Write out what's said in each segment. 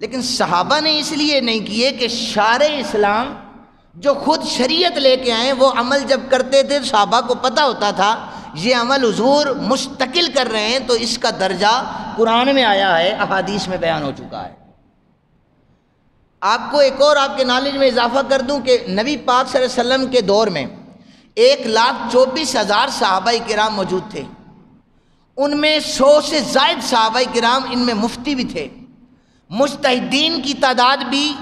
لیکن صحابہ نے اس لیے نہیں کیے کہ شارع اسلام جو خود شریعت لے کے آئے وہ عمل جب کرتے تھے صحابہ کو پتہ ہوتا تھا یہ عمل حضور مستقل کر رہے ہیں تو اس کا درجہ قرآن میں آیا ہے، احادیث میں بیان ہو چکا ہے۔ آپ کو ایک اور آپ کے نالج میں اضافہ کر دوں کہ نبی پاک صلی اللہ علیہ وسلم کے دور میں 1,24,000 صحابہ کرام موجود تھے، ان میں 100 سے زائد صحابہ کرام ان میں مفتی بھی تھے، مجتہدین کی تعداد بھی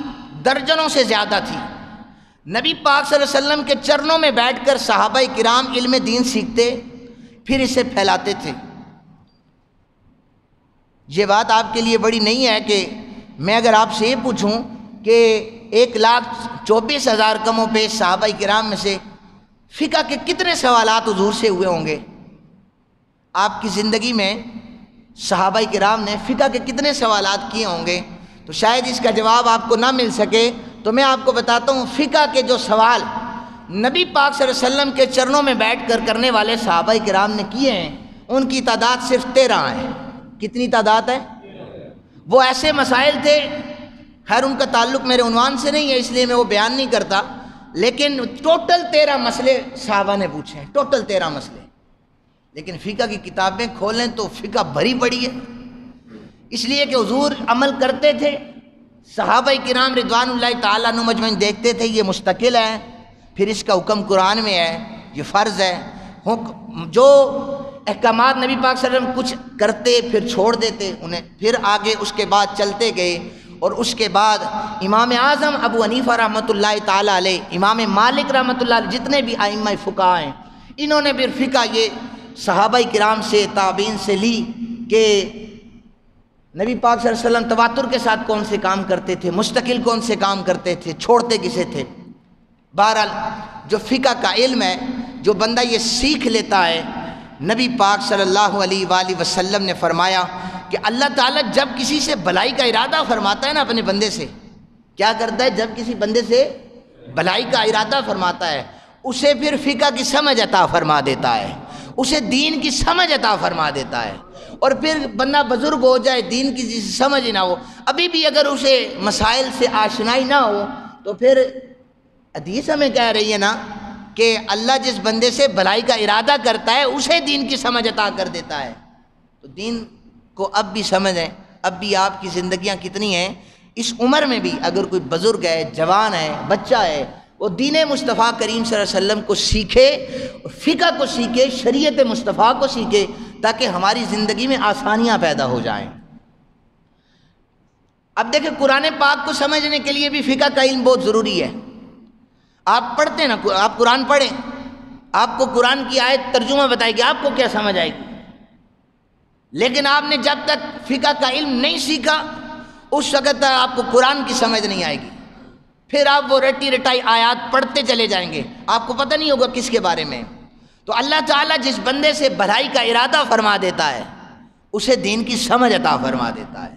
درجنوں سے زیادہ تھی۔ نبی پاک صلی اللہ علیہ وسلم کے چرنوں میں بیٹھ کر صحابہ کرام علم دین سیکھتے پھر اسے پھیلاتے تھے۔ یہ بات آپ کے لیے بڑی نہیں ہے کہ میں اگر آپ سے یہ پوچھوں کہ 1,24,000 کم و بیش صحابہ کرام میں سے فقہ کے کتنے سوالات حضور سے ہوئے ہوں گے؟ آپ کی زندگی میں صحابہ کرام نے فقہ کے کتنے سوالات کیے ہوں گے؟ تو شاید اس کا جواب آپ کو نہ مل سکے، تو میں آپ کو بتاتا ہوں فقہ کے جو سوال نبی پاک صلی اللہ علیہ وسلم کے چرنوں میں بیٹھ کر کرنے والے صحابہ کرام نے کیے ہیں، ان کی تعداد صرف 13 ہے۔ کتنی تعداد ہے؟ وہ ایسے مسائل تھے، خیر ان کا تعلق میرے عنوان سے نہیں ہے اس لیے میں وہ بیان نہیں کرتا، لیکن ٹوٹل 13 مسئلے صحابہ نے پوچھے ہیں، ٹوٹل 13 مسئلے۔ لیکن فقہ کی کتابیں کھولیں تو فقہ بھری پڑی ہے، اس لیے کہ حضور عمل کرتے تھے، صحابہ کرام رضوان اللہ تعالیٰ عنہ مجمعین دیکھتے تھے یہ مستقل ہے، پھر اس کا حکم قرآن میں ہے، یہ فرض ہے، جو احکامات نبی پاک صلی اللہ علیہ وسلم کچھ کرتے پھر چھوڑ دیتے انہیں، پھر آگے اس کے بعد چلتے گئے، اور اس کے بعد امام اعظم ابو حنیفہ رحمۃ اللہ تعالیٰ علیہ، امام مالک رحمۃ اللہ علیہ، جتنے بھی ائمہ فقہاء ہیں انہوں نے پھر فقہ یہ صحابہ کرام سے تابعین سے لی کہ نبی پاک صلی اللہ علیہ وسلم تواتر کے ساتھ کون سے کام کرتے تھے، مستقل کون سے کام کرتے تھے، چھوڑتے کسے تھے۔ بہرحال جو فقہ کا علم ہے جو بندہ یہ سیکھ لیتا ہے، نبی پاک صلی اللہ علیہ وآلہ وسلم نے فرمایا کہ اللہ تعالیٰ جب کسی سے بھلائی کا ارادہ فرماتا ہے نا اپنے بندے سے، کیا کرتا ہے؟ جب کسی بندے سے بھلائی کا ارادہ فرماتا ہے اسے پھر فقہ کی سمجھ عطا فرما دیتا ہے، اسے دین کی سمجھ عطا فرما دیتا ہے، اور پھر بندہ بزرگ ہو جائے دین کی سمجھ ہی نہ ہو، ابھی بھی اگر اسے مسائل سے آشنائی نہ ہو تو پھر حدیث ہمیں کہہ رہی ہے نا کہ اللہ جس بندے سے بھلائی کا ارادہ کرتا ہے اسے دین کی سمجھ عطا کر دیتا ہے۔ تو دین کو اب بھی سمجھیں، اب بھی آپ کی زندگیاں کتنی ہیں، اس عمر میں بھی اگر کوئی بزرگ ہے، جوان ہے، بچہ ہے، وہ دین مصطفیٰ کریم صلی اللہ علیہ وسلم کو سیکھے، فقہ کو سیکھے، شریعت مصطفیٰ کو سیکھے، تاکہ ہماری زندگی میں آسانیاں پیدا ہو جائیں۔ اب دیکھیں قرآن پاک کو سمجھنے کے لیے بھی فقہ کا علم بہت ضروری ہے۔ آپ پڑھتے ہیں نا، آپ قرآن پڑھیں، آپ کو قرآن کی آیت ترجمہ بتائے گی، آپ کو کیا سمجھ آئے گی، لیکن آپ نے جب تک فقہ کا علم نہیں سیکھا اس وقت تک آپ کو قرآن کی سمجھ نہیں آئے گی، پھر آپ وہ رٹی رٹائی آیات پڑھتے چلے جائیں گے، آپ کو پتہ نہیں ہوگا کس کے بارے میں۔ تو اللہ تعالیٰ جس بندے سے بھلائی کا ارادہ فرما دیتا ہے اسے دین کی سمجھ عطا فرما دیتا ہے۔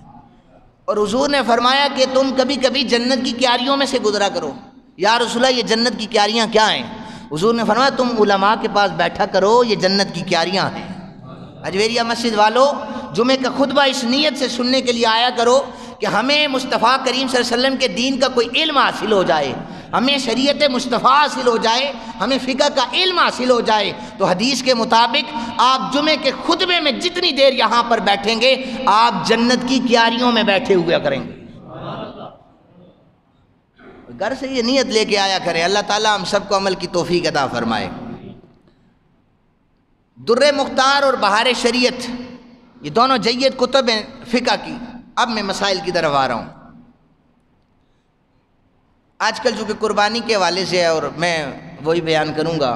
اور حضور نے فرمایا کہ تم کبھی کبھی جنت کی کیاریوں میں سے گزرا کرو۔ یا رسول اللہ یہ جنت کی کیاریاں کیا ہیں؟ حضور نے فرمایا تم علماء کے پاس بیٹھا کرو، یہ جنت کی کیاریاں ہیں۔ اجویریہ مسجد والو جمعے کا خطبہ اس نیت سے سننے کے لیے آیا کرو کہ ہمیں مصطفیٰ کریم صلی اللہ علیہ وسلم کے دین کا کوئی علم حاصل ہو جائے، ہمیں شریعت مصطفیٰ حاصل ہو جائے، ہمیں فقہ کا علم حاصل ہو جائے۔ تو حدیث کے مطابق آپ جمعے کے خطبے میں جتنی دیر یہاں پر بیٹھیں گے آپ جنت کی کیاریوں میں بیٹھے ہوئے کریں گے۔ گھر سے یہ نیت لے کے آیا کریں، اللہ تعالیٰ ہم سب کو عمل کی توفیق عطا فرمائے۔ در مختار اور بہار شریعت یہ دونوں جید کتب ہیں فقہ کی۔ اب میں مسائل کی طرف آ رہا ہوں۔ آج کل چونکہ قربانی کے حوالے سے ہے اور میں وہی بیان کروں گا،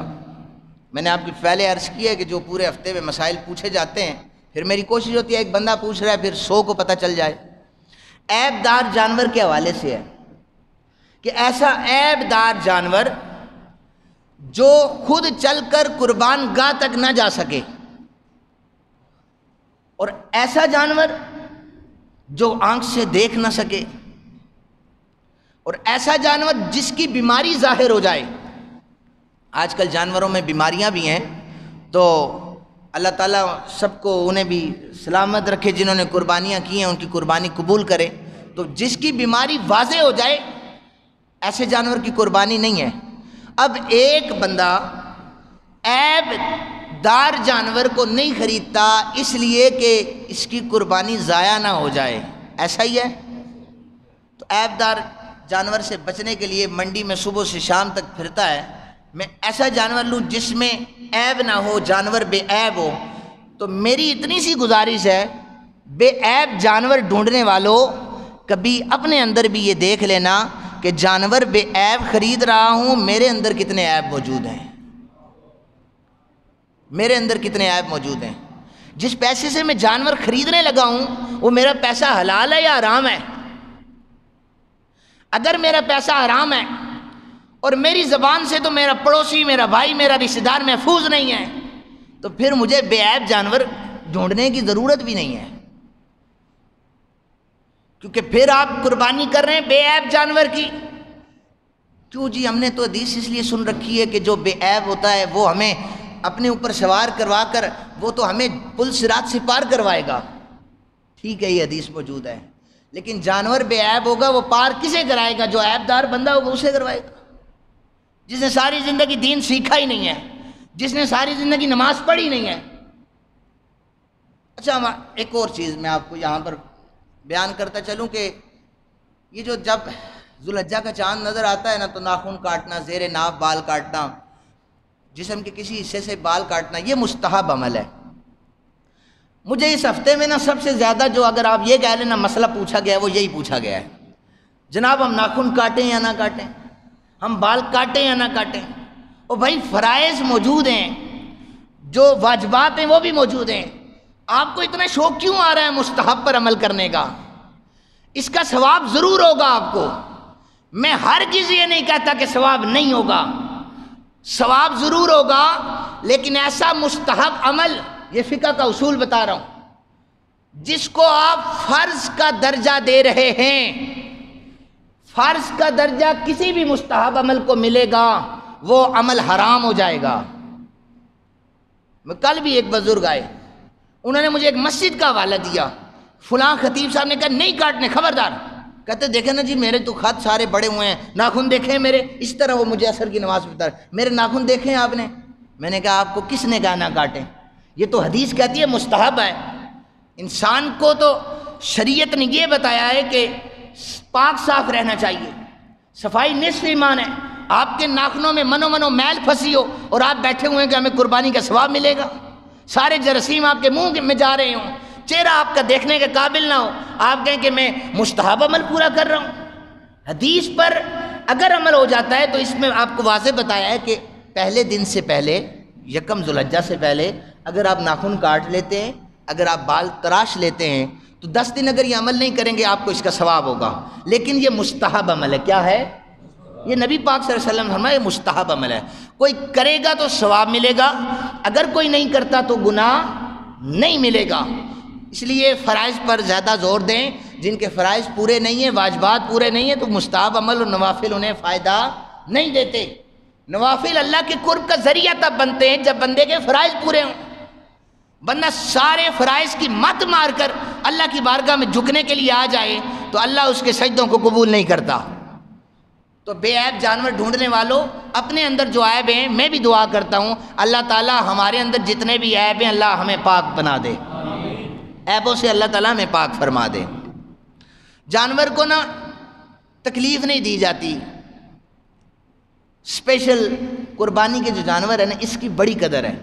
میں نے آپ کی پہلے عرض کیا ہے کہ جو پورے ہفتے میں مسائل پوچھے جاتے ہیں پھر میری کوشش ہوتی ہے ایک بندہ پوچھ رہا ہے پھر 100 کو پتہ چل جائے۔ عیب دار جانور کے حوالے سے ہے کہ ایسا عیب دار جانور جو خود چل کر قربان گاہ تک نہ جا سکے، اور ایسا جانور جو آنکھ سے دیکھ نہ سکے، اور ایسا جانور جس کی بیماری ظاہر ہو جائے۔ آج کل جانوروں میں بیماریاں بھی ہیں، تو اللہ تعالیٰ سب کو انہیں بھی سلامت رکھے، جنہوں نے قربانیاں کی ہیں ان کی قربانی قبول کرے۔ تو جس کی بیماری واضح ہو جائے ایسے جانور کی قربانی نہیں ہے۔ اب ایک بندہ عیب دار جانور کو نہیں خریدتا اس لیے کہ اس کی قربانی ضائع نہ ہو جائے، ایسا ہی ہے؟ تو عیب دار جانور سے بچنے کے لیے منڈی میں صبح سے شام تک پھرتا ہے، میں ایسا جانور لوں جس میں عیب نہ ہو، جانور بے عیب ہو۔ تو میری اتنی سی گزارش ہے، بے عیب جانور ڈھونڈنے والوں کبھی اپنے اندر بھی یہ دیکھ لینا کہ جانور بے عیب خرید رہا ہوں، میرے اندر کتنے عیب موجود ہیں، میرے اندر کتنے عیب موجود ہیں۔ جس پیسے سے میں جانور خریدنے لگا ہوں وہ میرا پیسہ حلال ہے یا حرام ہے؟ اگر میرا پیسہ حرام ہے اور میری زبان سے تو میرا پڑوسی، میرا بھائی، میرا رشتہ دار محفوظ نہیں ہے، تو پھر مجھے بے عیب جانور ڈھونڈنے کی ضرورت بھی نہیں ہے، کیونکہ پھر آپ قربانی کر رہے ہیں بے عیب جانور کی۔ کیوں جی؟ ہم نے تو حدیث اس لیے سن رکھی ہے کہ جو بے عیب ہوتا ہے وہ ہمیں اپنے اوپر سوار کروا کر وہ تو ہمیں پل صراط سے پار کروائے گا۔ ٹھیک ہے، یہ حدیث موجود ہے، لیکن جانور بے عیب ہوگا وہ پار کسے کرائے گا؟ جو عیب دار بندہ ہوگا اسے کروائے گا، جس نے ساری زندگی دین سیکھا ہی نہیں ہے، جس نے ساری زندگی نماز پڑھی نہیں ہے۔ اچھا، ایک اور چیز میں آپ کو یہاں پر بیان کرتا چلوں کہ یہ جو جب ذوالحجہ کا چاند نظر آتا ہے نا تو ناخن کاٹنا، زیر ناف بال کاٹنا، جسم کے کسی حصے سے بال کاٹنا، یہ مستحب عمل ہے۔ مجھے اس ہفتے میں نا سب سے زیادہ جو اگر آپ یہ کہہ لیں نا مسئلہ پوچھا گیا ہے وہ یہی پوچھا گیا ہے، جناب ہم ناخن کاٹیں یا نہ کاٹیں، ہم بال کاٹیں یا نہ کاٹیں؟ اور بھائی فرائض موجود ہیں، جو واجبات ہیں وہ بھی موجود ہیں، آپ کو اتنا شوق کیوں آ رہا ہے مستحب پر عمل کرنے کا؟ اس کا ثواب ضرور ہوگا آپ کو، میں ہرگز یہ نہیں کہتا کہ ثواب نہیں ہوگا، ثواب ضرور ہوگا، لیکن ایسا مستحب عمل، یہ فقہ کا اصول بتا رہا ہوں، جس کو آپ فرض کا درجہ دے رہے ہیں، فرض کا درجہ کسی بھی مستحب عمل کو ملے گا وہ عمل حرام ہو جائے گا۔ میں کل بھی ایک بزرگ آئے، انہوں نے مجھے ایک مسجد کا حوالہ دیا، فلاں خطیب صاحب نے کہا نہیں کاٹنے، خبردار۔ کہتے دیکھیں نا جی میرے تو خط سارے بڑے ہوئے ہیں، ناخن دیکھیں میرے، اس طرح وہ مجھے عصر کی نماز بتا رہے، میرے ناخن دیکھیں آپ نے؟ میں نے کہا آپ کو کس نے کہا نہ کاٹیں؟ یہ تو حدیث کہتی ہے مستحب ہے۔ انسان کو تو شریعت نے یہ بتایا ہے کہ پاک صاف رہنا چاہیے، صفائی نصف ایمان ہے۔ آپ کے ناخنوں میں منو میل پھنسی ہو اور آپ بیٹھے ہوئے ہیں کہ ہمیں قربانی کا ثواب ملے گا، سارے جراثیم آپ کے منہ میں جا رہے ہوں، چہرہ آپ کا دیکھنے کے قابل نہ ہو، آپ کہیں کہ میں مستحب عمل پورا کر رہا ہوں۔ حدیث پر اگر عمل ہو جاتا ہے تو اس میں آپ کو واضح بتایا ہے کہ پہلے دن سے پہلے، یکم ذوالحجہ سے پہلے اگر آپ ناخن کاٹ لیتے ہیں، اگر آپ بال تراش لیتے ہیں تو 10 دن اگر یہ عمل نہیں کریں گے آپ کو اس کا ثواب ہوگا، لیکن یہ مستحب عمل ہے۔ کیا ہے یہ؟ نبی پاک صلی اللہ علیہ وسلم نے فرمایا یہ مستحب عمل ہے، کوئی کرے گا تو ثواب ملے گا، اگر کوئی نہیں کرتا تو گناہ نہیں ملے گا۔ اس لیے فرائض پر زیادہ زور دیں، جن کے فرائض پورے نہیں ہیں، واجبات پورے نہیں ہیں، تو مستحب عمل اور نوافل انہیں فائدہ نہیں دیتے۔ نوافل اللہ کے قرب کا ذریعہ تب بنتے ہیں جب بندے کے فرائض پورے ہوں۔ بندہ سارے فرائض کی مت مار کر اللہ کی بارگاہ میں جھکنے کے لیے آ جائے تو اللہ اس کے سجدوں کو قبول نہیں کرتا۔ تو بے عیب جانور ڈھونڈنے والوں، اپنے اندر جو عیب ہیں، میں بھی دعا کرتا ہوں اللہ تعالیٰ ہمارے اندر جتنے بھی عیب ہیں اللہ ہمیں پاک بنا دے، عیبوں سے اللہ تعالیٰ ہمیں پاک فرما دے۔ جانور کو نا تکلیف نہیں دی جاتی، اسپیشل قربانی کے جو جانور ہیں نا اس کی بڑی قدر ہے۔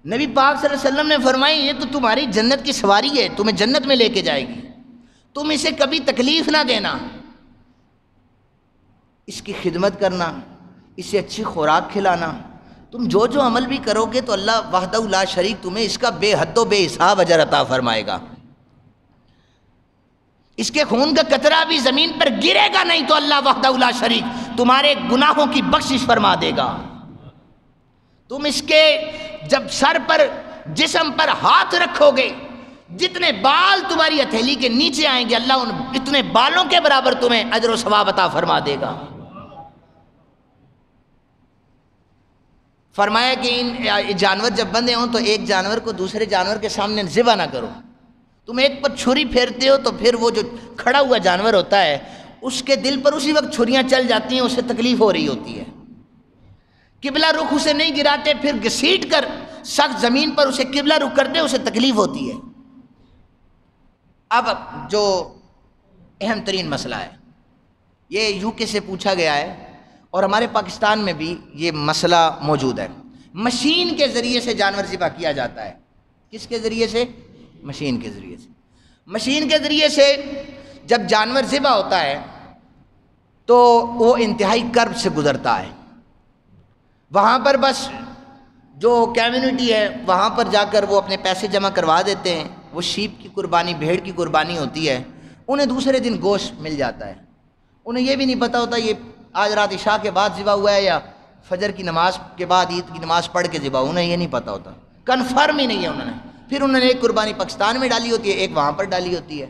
نبی پاک صلی اللہ علیہ وسلم نے فرمائی یہ تو تمہاری جنت کی سواری ہے، تمہیں جنت میں لے کے جائے گی، تم اسے کبھی تکلیف نہ دینا، اس کی خدمت کرنا، اسے اچھی خوراک کھلانا، تم جو جو عمل بھی کرو گے تو اللہ وحدہ لا شریک تمہیں اس کا بے حد و بے حساب اجر عطا فرمائے گا۔ اس کے خون کا قطرہ بھی زمین پر گرے گا نہیں تو اللہ وحدہ لا شریک تمہارے گناہوں کی بخشش فرما دے گا۔ تم اس کے جب سر پر، جسم پر ہاتھ رکھو گے، جتنے بال تمہاری ہتھیلی کے نیچے آئیں گے اللہ ان اتنے بالوں کے برابر تمہیں اجر و ثواب عطا فرما دے گا۔ فرمایا کہ ان جانور جب بندے ہوں تو ایک جانور کو دوسرے جانور کے سامنے ذبح نہ کرو، تم ایک پر چھری پھیرتے ہو تو پھر وہ جو کھڑا ہوا جانور ہوتا ہے اس کے دل پر اسی وقت چھریاں چل جاتی ہیں، اسے تکلیف ہو رہی ہوتی ہے۔ قبلہ رخ اسے نہیں گراتے، پھر گھسیٹ کر سخت زمین پر اسے قبلہ رخ کرتے، اسے تکلیف ہوتی ہے۔ اب جو اہم ترین مسئلہ ہے، یہ یو کے سے پوچھا گیا ہے اور ہمارے پاکستان میں بھی یہ مسئلہ موجود ہے۔ مشین کے ذریعے سے جانور ذبح کیا جاتا ہے۔ کس کے ذریعے سے؟ مشین کے ذریعے سے۔ مشین کے ذریعے سے جب جانور ذبح ہوتا ہے تو وہ انتہائی کرب سے گزرتا ہے۔ وہاں پر بس جو کمیونٹی ہے وہاں پر جا کر وہ اپنے پیسے جمع کروا دیتے ہیں، وہ شیپ کی قربانی، بھیڑ کی قربانی ہوتی ہے، انہیں دوسرے دن گوشت مل جاتا ہے۔ انہیں یہ بھی نہیں پتہ ہوتا یہ آج رات عشاء کے بعد ذبح ہوا ہے یا فجر کی نماز کے بعد عید کی نماز پڑھ کے ذبح، انہیں یہ نہیں پتہ ہوتا، کنفرم ہی نہیں ہے انہوں نے۔ پھر انہوں نے ایک قربانی پاکستان میں ڈالی ہوتی ہے، ایک وہاں پر ڈالی ہوتی ہے۔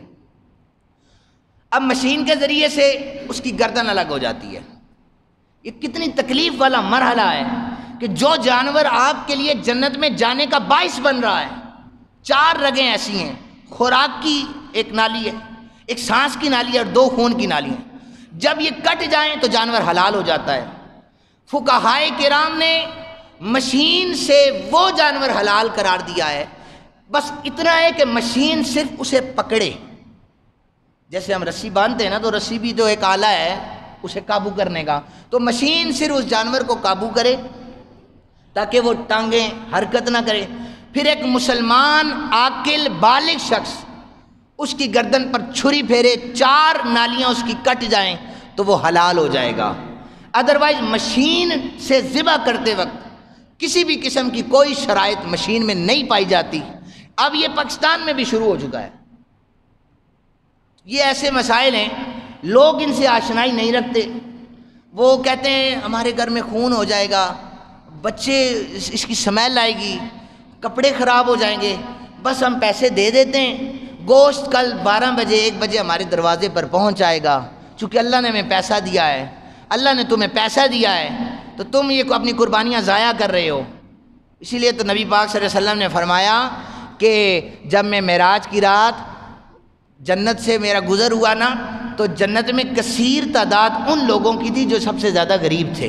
اب مشین کے ذریعے سے اس کی گردن الگ ہو جاتی ہے۔ یہ کتنی تکلیف والا مرحلہ ہے کہ جو جانور آپ کے لیے جنت میں جانے کا باعث بن رہا ہے، 4 رگیں ایسی ہیں، خوراک کی ایک نالی ہے، ایک سانس کی نالی ہے اور 2 خون کی نالی ہیں، جب یہ کٹ جائیں تو جانور حلال ہو جاتا ہے۔ فقہائے کرام نے مشین سے وہ جانور حلال قرار دیا ہے، بس اتنا ہے کہ مشین صرف اسے پکڑے۔ جیسے ہم رسی باندھتے ہیں نا، تو رسی بھی تو ایک آلہ ہے اسے قابو کرنے کا، تو مشین صرف اس جانور کو قابو کرے تاکہ وہ ٹانگیں حرکت نہ کرے۔ پھر ایک مسلمان عاقل بالغ شخص اس کی گردن پر چھری پھیرے، 4 نالیاں اس کی کٹ جائیں تو وہ حلال ہو جائے گا۔ ادروائز مشین سے ذبح کرتے وقت کسی بھی قسم کی کوئی شرائط مشین میں نہیں پائی جاتی۔ اب یہ پاکستان میں بھی شروع ہو چکا ہے۔ یہ ایسے مسائل ہیں، لوگ ان سے آشنائی نہیں رکھتے۔ وہ کہتے ہیں ہمارے گھر میں خون ہو جائے گا، بچے اس کی سمیل آئے گی، کپڑے خراب ہو جائیں گے، بس ہم پیسے دے دیتے ہیں، گوشت کل 12 بجے 1 بجے ہمارے دروازے پر پہنچ جائے گا، چونکہ اللہ نے ہمیں پیسہ دیا ہے، اللہ نے تمہیں پیسہ دیا ہے تو تم یہ اپنی قربانیاں ضائع کر رہے ہو۔ اسی لیے تو نبی پاک صلی اللہ علیہ وسلم نے فرمایا کہ جب میں معراج کی رات جنت سے میرا گزر ہوا نا، تو جنت میں کثیر تعداد ان لوگوں کی تھی جو سب سے زیادہ غریب تھے،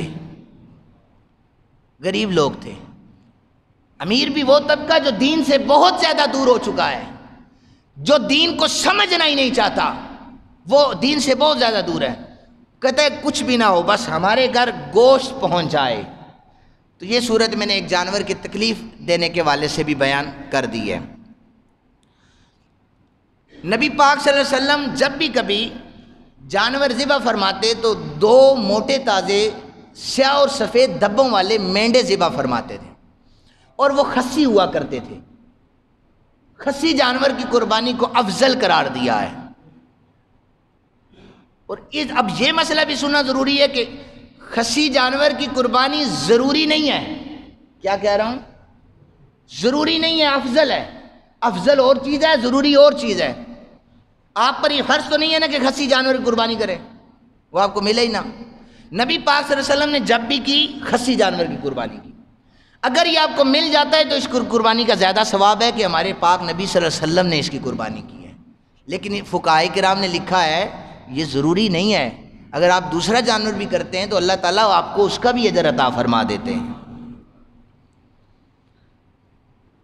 غریب لوگ تھے۔ امیر بھی وہ طبقہ جو دین سے بہت زیادہ دور ہو چکا ہے، جو دین کو سمجھنا ہی نہیں چاہتا، وہ دین سے بہت زیادہ دور ہے، کہتا ہے کچھ بھی نہ ہو، بس ہمارے گھر گوشت پہنچ جائے۔ تو یہ صورت میں نے ایک جانور کی تکلیف دینے کے والے سے بھی بیان کر دی ہے۔ نبی پاک صلی اللہ علیہ وسلم جب بھی کبھی جانور ذبح فرماتے تو 2 موٹے تازے سیاہ اور سفید دھبوں والے مینڈے ذبح فرماتے تھے، اور وہ خصی ہوا کرتے تھے۔ خصی جانور کی قربانی کو افضل قرار دیا ہے۔ اور اب یہ مسئلہ بھی سننا ضروری ہے کہ خصی جانور کی قربانی ضروری نہیں ہے۔ کیا کہہ رہا ہوں؟ ضروری نہیں ہے، افضل ہے۔ افضل اور چیز ہے، ضروری اور چیز ہے۔ آپ پر یہ فرض تو نہیں ہے نا کہ خصی جانور کی قربانی کرے، وہ آپ کو ملے ہی نہ۔ نبی پاک صلی اللہ علیہ وسلم نے جب بھی کی خصی جانور کی قربانی کی، اگر یہ آپ کو مل جاتا ہے تو اس قربانی کا زیادہ ثواب ہے کہ ہمارے پاک نبی صلی اللہ علیہ وسلم نے اس کی قربانی کی ہے۔ لیکن فقہائے کرام نے لکھا ہے یہ ضروری نہیں ہے، اگر آپ دوسرا جانور بھی کرتے ہیں تو اللہ تعالیٰ آپ کو اس کا بھی اجر عطا فرما دیتے ہیں۔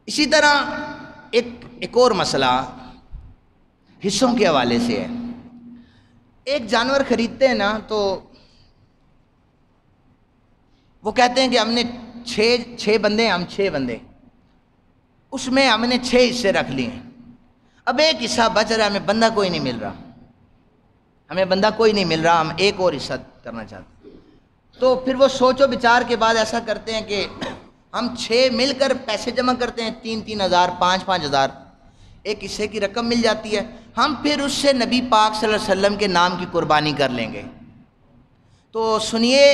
اسی طرح ایک اور مسئلہ حصوں کے حوالے سے ہے۔ ایک جانور خریدتے ہیں نا تو وہ کہتے ہیں کہ ہم نے 6 بندے ہیں، ہم 6 بندے، اس میں ہم نے 6 حصے رکھ لیے ہیں، اب ایک حصہ بچ رہا ہے، ہمیں بندہ کوئی نہیں مل رہا، ہمیں بندہ کوئی نہیں مل رہا، ہم ایک اور حصہ کرنا چاہتے ہیں۔ تو پھر وہ سوچ و بچار کے بعد ایسا کرتے ہیں کہ ہم 6 مل کر پیسے جمع کرتے ہیں، 3-3 ہزار، 5-5 ہزار، ایک حصے کی رقم مل جاتی ہے، ہم پھر اس سے نبی پاک صلی اللہ علیہ وسلم کے نام کی قربانی کر لیں گے۔ تو سنیے،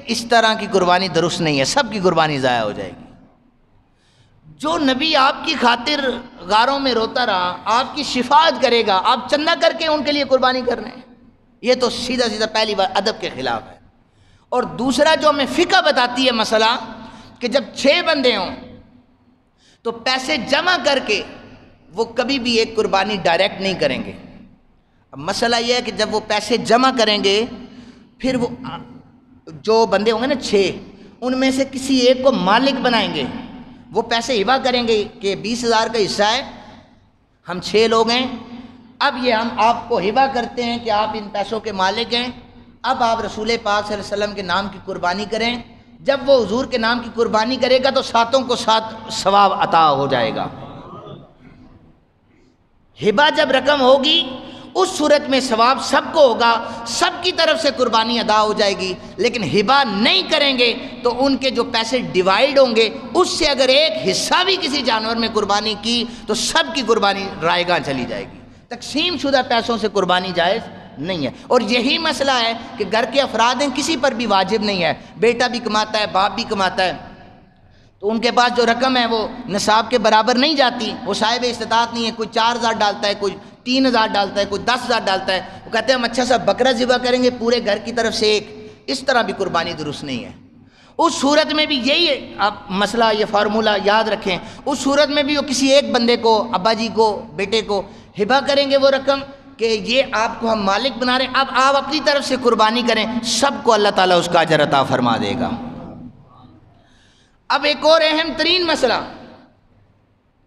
اس طرح کی قربانی درست نہیں ہے، سب کی قربانی ضائع ہو جائے گی۔ جو نبی آپ کی خاطر غاروں میں روتا رہا، آپ کی شفاعت کرے گا، آپ چندہ کر کے ان کے لیے قربانی کر رہے ہیں، یہ تو سیدھا سیدھا پہلی بار ادب کے خلاف ہے۔ اور دوسرا جو ہمیں فقہ بتاتی ہے مسئلہ کہ جب 6 بندے ہوں تو پیسے جمع کر کے وہ کبھی بھی ایک قربانی ڈائریکٹ نہیں کریں گے۔ اب مسئلہ یہ ہے کہ جب وہ پیسے جمع کریں گے پھر وہ جو بندے ہوں گے نا 6، ان میں سے کسی ایک کو مالک بنائیں گے، وہ پیسے ہبہ کریں گے کہ 20,000 کا حصہ ہے، ہم 6 لوگ ہیں، اب یہ ہم آپ کو ہبہ کرتے ہیں کہ آپ ان پیسوں کے مالک ہیں، اب آپ رسول پاک صلی اللہ علیہ وسلم کے نام کی قربانی کریں۔ جب وہ حضور کے نام کی قربانی کرے گا تو 7 کو 7 ثواب عطا ہو جائے گا۔ ہبہ جب رقم ہوگی اس صورت میں ثواب سب کو ہوگا، سب کی طرف سے قربانی ادا ہو جائے گی، لیکن ہبہ نہیں کریں گے تو ان کے جو پیسے ڈیوائیڈ ہوں گے اس سے اگر ایک حصہ بھی کسی جانور میں قربانی کی تو سب کی قربانی رائے گاہ چلی جائے گی۔ تقسیم شدہ پیسوں سے قربانی جائز نہیں ہے، اور یہی مسئلہ ہے کہ گھر کے افراد ہیں، کسی پر بھی واجب نہیں ہے، بیٹا بھی کماتا ہے، باپ بھی کماتا ہے، تو ان کے پاس جو رقم ہے وہ نصاب کے برابر نہیں جاتی، وہ صاحب استطاعت نہیں ہے، کوئی 4,000 ڈالتا ہے، کوئی 3,000 ڈالتا ہے، کوئی 10,000 ڈالتا ہے، وہ کہتے ہیں ہم اچھا سا بکرا ذبح کریں گے پورے گھر کی طرف سے ایک، اس طرح بھی قربانی درست نہیں ہے۔ اس صورت میں بھی یہی ہے، آپ مسئلہ یہ فارمولہ یاد رکھیں، اس صورت میں بھی وہ کسی ایک بندے کو، ابا جی کو، بیٹے کو ہبہ کریں گے وہ رقم کہ یہ آپ کو ہم مالک بنا رہے ہیں، اب آپ اپنی طرف سے قربانی کریں، سب کو اللہ تعالیٰ اس کا اجر عطا فرما دے گا۔ اب ایک اور اہم ترین مسئلہ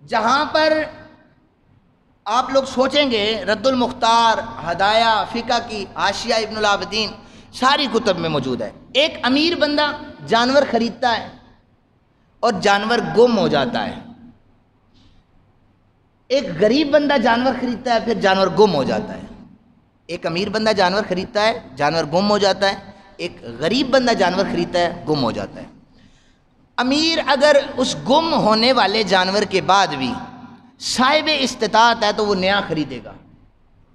جہاں پر آپ لوگ سوچیں گے، رد المختار، ہدایہ فقہ کی حاشیہ ابن العابدین ساری کتب میں موجود ہے، ایک امیر بندہ جانور خریدتا ہے اور جانور گم ہو جاتا ہے، ایک غریب بندہ جانور خریدتا ہے پھر جانور گم ہو جاتا ہے۔ ایک امیر بندہ جانور خریدتا ہے، جانور گم ہو جاتا ہے، ایک غریب بندہ جانور خریدتا ہے، گم ہو جاتا ہے۔ امیر اگر اس گم ہونے والے جانور کے بعد بھی صاحب استطاعت ہے تو وہ نیا خریدے گا،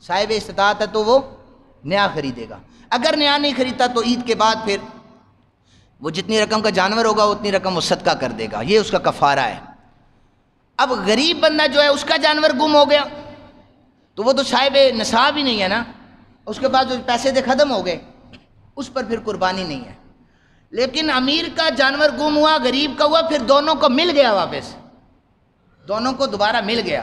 صاحب استطاعت ہے تو وہ نیا خریدے گا، اگر نیا نہیں خریدتا تو عید کے بعد پھر وہ جتنی رقم کا جانور ہوگا اتنی رقم وہ صدقہ کر دے گا، یہ اس کا کفارہ ہے۔ اب غریب بندہ جو ہے اس کا جانور گم ہو گیا تو وہ تو صاحب نصاب ہی نہیں ہے نا، اس کے بعد جو پیسے دے ختم ہو گئے، اس پر پھر قربانی نہیں ہے۔ لیکن امیر کا جانور گم ہوا، غریب کا ہوا، پھر دونوں کو مل گیا، واپس دونوں کو دوبارہ مل گیا،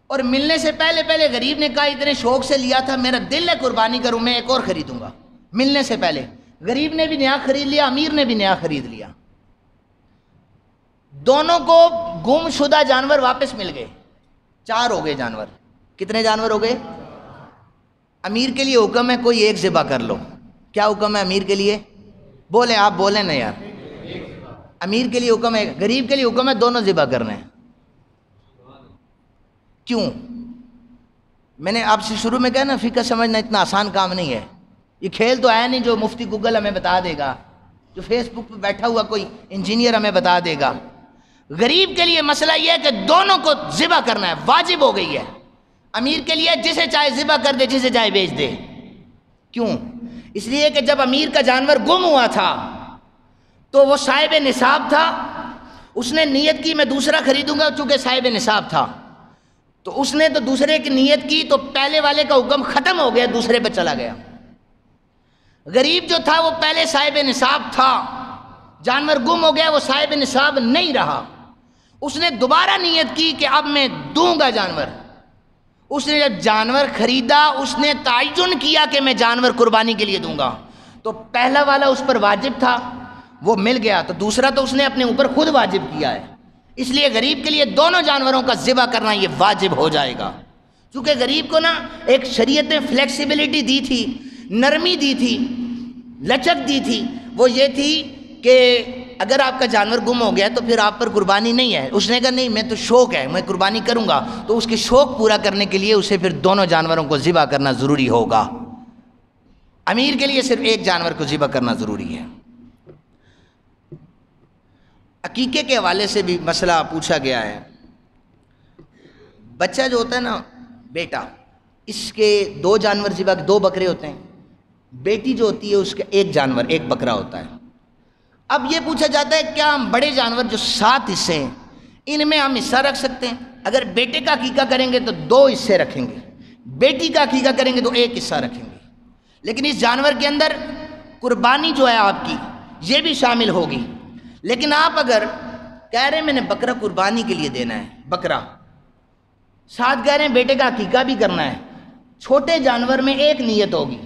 اور ملنے سے پہلے پہلے غریب نے کہا اتنے شوق سے لیا تھا، میرا دل ہے قربانی کروں، میں ایک اور خریدوں گا۔ ملنے سے پہلے غریب نے بھی نیا خرید لیا، امیر نے بھی نیا خرید لیا، دونوں کو گم شدہ جانور واپس مل گئے، 4 ہو گئے جانور۔ کتنے جانور ہو گئے؟ امیر کے لیے حکم ہے کوئی ایک ذبح کر لو۔ کیا حکم ہے امیر کے لیے؟ بولیں، آپ بولیں نا یار۔ امیر کے لیے حکم ہے، غریب کے لیے حکم ہے دونوں ذبح کرنے ہیں۔ کیوں؟ میں نے آپ سے شروع میں کہا نا، فقہ سمجھنا اتنا آسان کام نہیں ہے، یہ کھیل تو ہے نہیں جو مفتی گوگل ہمیں بتا دے گا، جو فیس بک پہ بیٹھا ہوا کوئی انجینئر ہمیں بتا دے گا۔ غریب کے لیے مسئلہ یہ ہے کہ دونوں کو ذبح کرنا ہے، واجب ہو گئی ہے۔ امیر کے لیے جسے چاہے ذبح کر دے، جسے چاہے بیچ دے۔ کیوں؟ اس لیے کہ جب امیر کا جانور گم ہوا تھا تو وہ صاحب نصاب تھا، اس نے نیت کی میں دوسرا خریدوں گا، چونکہ صاحب نصاب تھا تو اس نے تو دوسرے کی نیت کی تو پہلے والے کا حکم ختم ہو گیا، دوسرے پہ چلا گیا۔ غریب جو تھا وہ پہلے صاحب نصاب تھا، جانور گم ہو گیا، وہ صاحب نصاب نہیں رہا، اس نے دوبارہ نیت کی کہ اب میں دوں گا جانور۔ اس نے جب جانور خریدا اس نے تعین کیا کہ میں جانور قربانی کے لیے دوں گا، تو پہلا والا اس پر واجب تھا، وہ مل گیا، تو دوسرا تو اس نے اپنے اوپر خود واجب کیا ہے، اس لیے غریب کے لیے دونوں جانوروں کا ذبح کرنا یہ واجب ہو جائے گا۔ چونکہ غریب کو نا ایک شریعت نے فلیکسیبلٹی دی تھی، نرمی دی تھی، لچک دی تھی، وہ یہ تھی کہ اگر آپ کا جانور گم ہو گیا تو پھر آپ پر قربانی نہیں ہے۔ اس نے کہا نہیں، میں تو شوق ہے، میں قربانی کروں گا، تو اس کے شوق پورا کرنے کے لیے اسے پھر دونوں جانوروں کو ذبح کرنا ضروری ہوگا۔ امیر کے لیے صرف ایک جانور کو ذبح کرنا ضروری ہے۔ عقیقے کے حوالے سے بھی مسئلہ پوچھا گیا ہے۔ بچہ جو ہوتا ہے نا، بیٹا، اس کے 2 جانور ذبح، 2 بکرے ہوتے ہیں، بیٹی جو ہوتی ہے اس کا 1 جانور، 1 بکرا ہوتا ہے۔ اب یہ پوچھا جاتا ہے کیا ہم بڑے جانور جو 7 حصے ہیں ان میں ہم حصہ رکھ سکتے ہیں؟ اگر بیٹے کا عقیقہ کریں گے تو 2 حصے رکھیں گے، بیٹی کا عقیقہ کریں گے تو 1 حصہ رکھیں گے، لیکن اس جانور کے اندر قربانی جو ہے آپ کی یہ بھی شامل ہوگی۔ لیکن آپ اگر کہہ رہے ہیں میں نے بکرا قربانی کے لیے دینا ہے، بکرا، ساتھ کہہ رہے ہیں بیٹے کا عقیقہ بھی کرنا ہے. چھوٹے جانور میں ایک نیت ہوگی،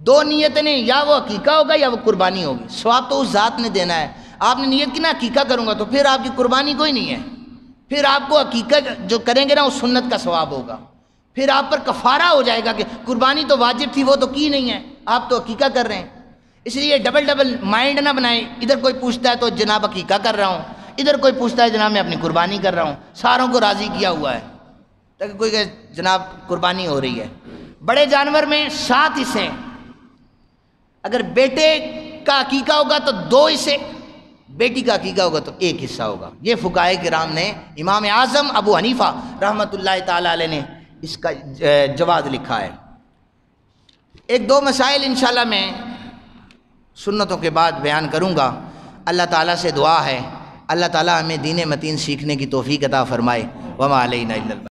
دو نیتیں نہیں، یا وہ عقیقہ ہوگا یا وہ قربانی ہوگی. ثواب تو اس ذات نے دینا ہے. آپ نے نیت کی نا عقیقہ کروں گا، تو پھر آپ کی قربانی کوئی نہیں ہے. پھر آپ کو عقیقہ جو کریں گے نا وہ سنت کا ثواب ہوگا. پھر آپ پر کفارہ ہو جائے گا کہ قربانی تو واجب تھی وہ تو کی نہیں ہے، آپ تو عقیقہ کر رہے ہیں. اس لیے ڈبل مائنڈ نہ بنائیں. ادھر کوئی پوچھتا ہے تو جناب عقیقہ کر رہا ہوں، ادھر کوئی پوچھتا ہے جناب میں اپنی قربانی کر رہا ہوں. ساروں کو راضی کیا ہوا ہے تاکہ کوئی کہ جناب قربانی ہو رہی ہے. بڑے جانور میں 7 حصے. اگر بیٹے کا عقیقہ ہوگا تو 2 حصے، بیٹی کا عقیقہ ہوگا تو 1 حصہ ہوگا. یہ فقہائے کرام نے، امام اعظم ابو حنیفہ رحمۃ اللہ تعالی علیہ نے اس کا جواز لکھا ہے. 1-2 مسائل انشاءاللہ میں سنتوں کے بعد بیان کروں گا. اللہ تعالیٰ سے دعا ہے اللہ تعالیٰ ہمیں دین متین سیکھنے کی توفیق عطا فرمائے. وما علینا الا البلاغ.